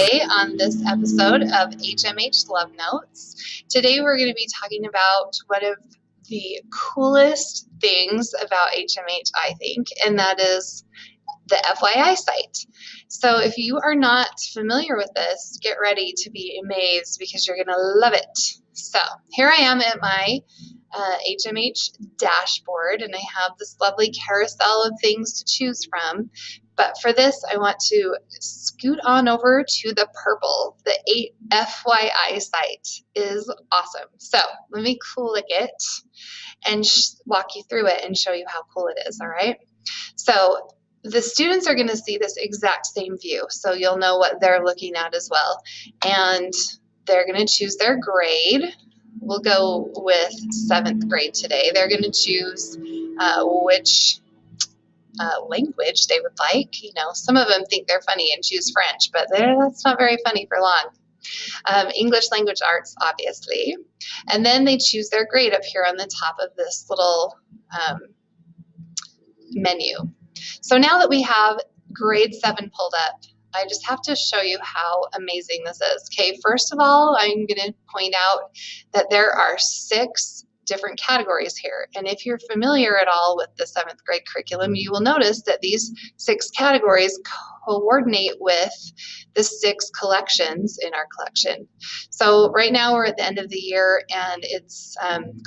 today on this episode of HMH Love Notes. Today we're going to be talking about one of the coolest things about HMH, I think, and that is the FYI site. So if you are not familiar with this, get ready to be amazed because you're going to love it. So here I am at my HMH dashboard, and I have this lovely carousel of things to choose from. But for this, I want to scoot on over to the purple. The FYI site is awesome. So let me click it and walk you through it and show you how cool it is, all right? So the students are going to see this exact same view, so you'll know what they're looking at as well. And they're going to choose their grade. We'll go with 7th grade today. They're going to choose which language they would like. You know, some of them think they're funny and choose French, but that's not very funny for long. English language arts, obviously. And then they choose their grade up here on the top of this little menu. So now that we have grade 7 pulled up, I just have to show you how amazing this is. Okay, first of all, I'm going to point out that there are 6 different categories here. And if you're familiar at all with the 7th grade curriculum, you will notice that these 6 categories coordinate with the 6 collections in our collection. So right now we're at the end of the year, and it's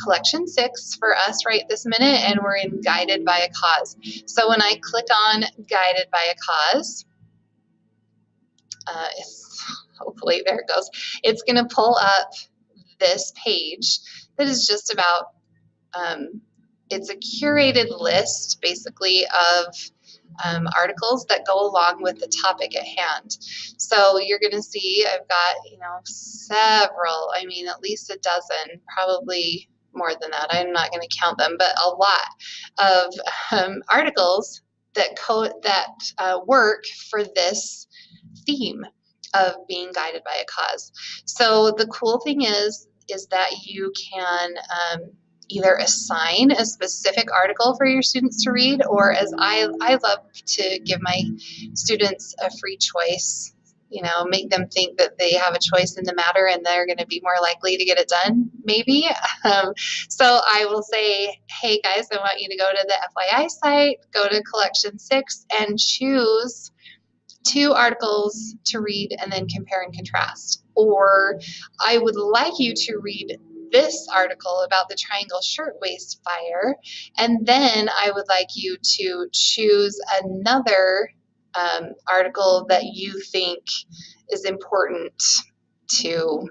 collection 6 for us right this minute, and we're in Guided by a Cause. So when I click on Guided by a Cause, hopefully there it goes, it's going to pull up this page that is just about, it's a curated list basically of articles that go along with the topic at hand. So you're going to see I've got, several, at least a dozen, probably more than that. I'm not going to count them, but a lot of articles that work for this theme of being guided by a cause. So the cool thing is that you can either assign a specific article for your students to read, or as I love to give my students a free choice, make them think that they have a choice in the matter and they're going to be more likely to get it done, maybe. So I will say, hey guys, I want you to go to the FYI site, go to collection 6 and choose 2 articles to read and then compare and contrast. Or I would like you to read this article about the triangle shirtwaist fire, and then I would like you to choose another article that you think is important to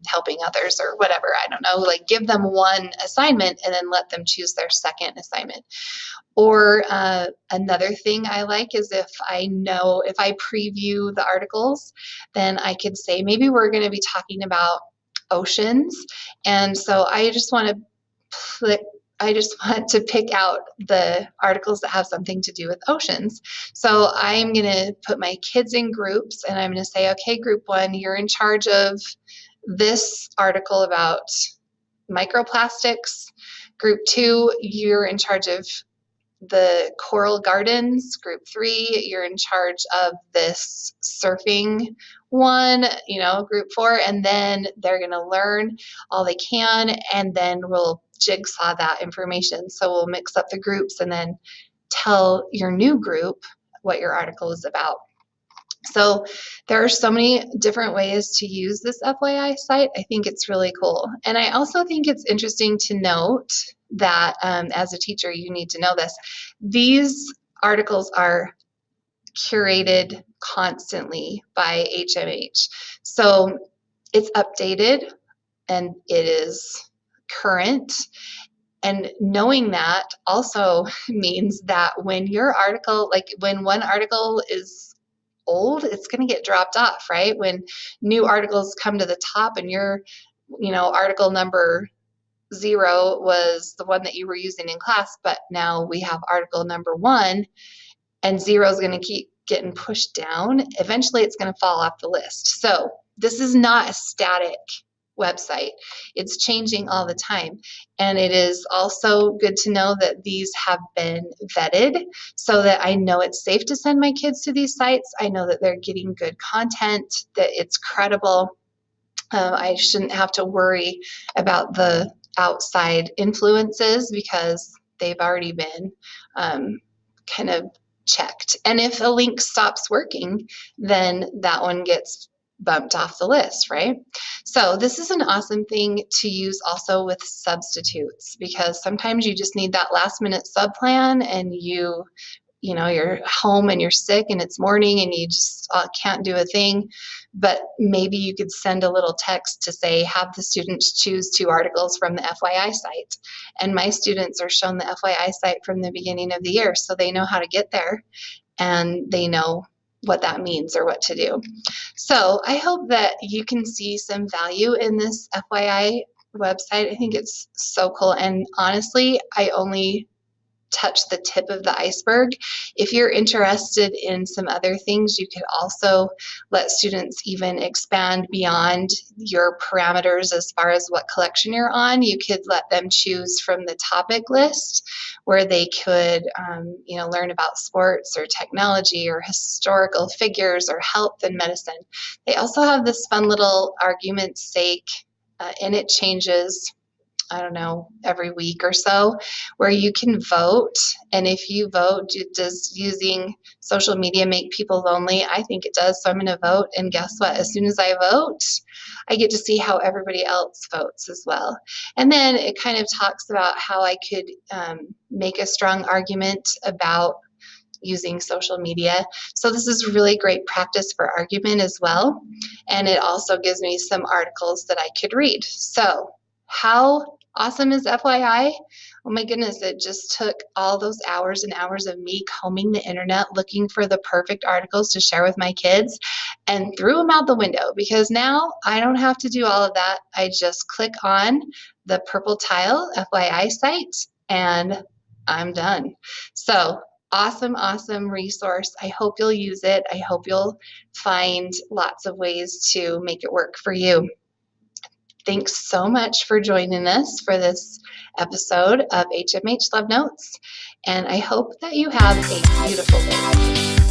helping others or whatever. I don't know, like give them one assignment and then let them choose their second assignment. Or another thing I like is if I preview the articles, then I could say maybe we're going to be talking about oceans, and so I just want to pick out the articles that have something to do with oceans. So I'm going to put my kids in groups, and I'm going to say, okay, group 1, you're in charge of this article about microplastics. Group 2, you're in charge of the coral gardens. Group 3, you're in charge of this surfing one, group 4, and then they're going to learn all they can, and then we'll jigsaw that information. So we'll mix up the groups and then tell your new group what your article is about. So there are so many different ways to use this FYI site. I think it's really cool. And I also think it's interesting to note that as a teacher, you need to know this. These articles are curated constantly by HMH. So it's updated and it is current. And knowing that also means that when your article, when one article is old, it's going to get dropped off, right? When new articles come to the top and your, article number 0 was the one that you were using in class, but now we have article number 1 and 0 is going to keep getting pushed down. Eventually it's going to fall off the list. So this is not a static website. It's changing all the time. And it is also good to know that these have been vetted so that I know it's safe to send my kids to these sites. I know that they're getting good content, that it's credible. I shouldn't have to worry about the outside influences because they've already been kind of checked. And if a link stops working, then that one gets bumped off the list, right? So this is an awesome thing to use also with substitutes, because sometimes you just need that last minute sub plan, and you're home and you're sick and it's morning and you just can't do a thing, but maybe you could send a little text to say, have the students choose 2 articles from the FYI site. And my students are shown the FYI site from the beginning of the year, so they know how to get there and they know what that means or what to do. So I hope that you can see some value in this FYI website. I think it's so cool. And honestly, I only touch the tip of the iceberg. If you're interested in some other things, you could also let students even expand beyond your parameters as far as what collection you're on. You could let them choose from the topic list where they could learn about sports or technology or historical figures or health and medicine. They also have this fun little argument's sake, and it changes, I don't know, every week or so, where you can vote. And if you vote, does using social media make people lonely? I think it does. So I'm going to vote. And guess what? As soon as I vote, I get to see how everybody else votes as well. And then it kind of talks about how I could make a strong argument about using social media. So this is really great practice for argument as well. And it also gives me some articles that I could read. So how awesome is FYI? Oh my goodness, it just took all those hours and hours of me combing the internet looking for the perfect articles to share with my kids and threw them out the window, because now I don't have to do all of that. I just click on the purple tile FYI site and I'm done. So awesome resource. I hope you'll use it. I hope you'll find lots of ways to make it work for you. Thanks so much for joining us for this episode of HMH Love Notes, and I hope that you have a beautiful day.